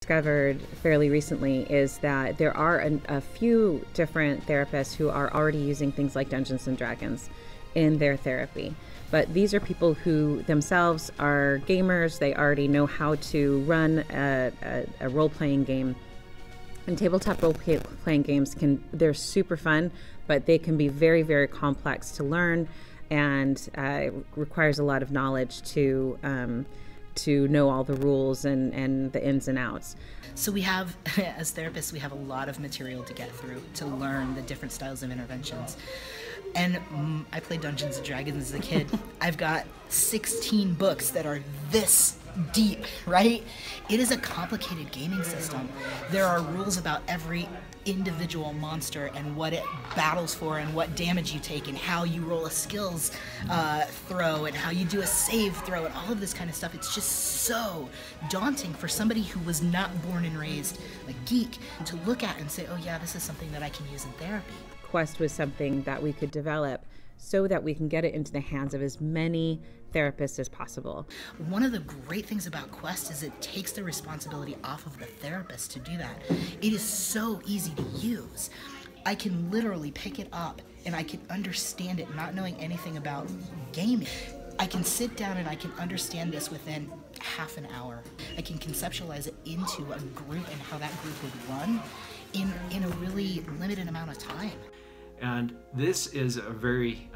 Discovered fairly recently is that there are a few different therapists who are already using things like Dungeons and Dragons in their therapy. But these are people who themselves are gamers. They already know how to run a role-playing game. And tabletop role-playing games they're super fun, but they can be very, very complex to learn, and requires a lot of knowledge to know all the rules and the ins and outs. So we have, as therapists, we have a lot of material to get through to learn the different styles of interventions. And I played Dungeons & Dragons as a kid. I've got 16 books that are this deep, right? It is a complicated gaming system. There are rules about every individual monster and what it battles for and what damage you take and how you roll a skills throw and how you do a save throw and all of this kind of stuff. It's just so daunting for somebody who was not born and raised a geek to look at and say, oh yeah, this is something that I can use in therapy. Quest was something that we could develop so that we can get it into the hands of as many therapists as possible. One of the great things about Quest is it takes the responsibility off of the therapist to do that. It is so easy to use. I can literally pick it up and I can understand it, not knowing anything about gaming. I can sit down and I can understand this within half an hour. I can conceptualize it into a group and how that group would run in a really limited amount of time. And this is a very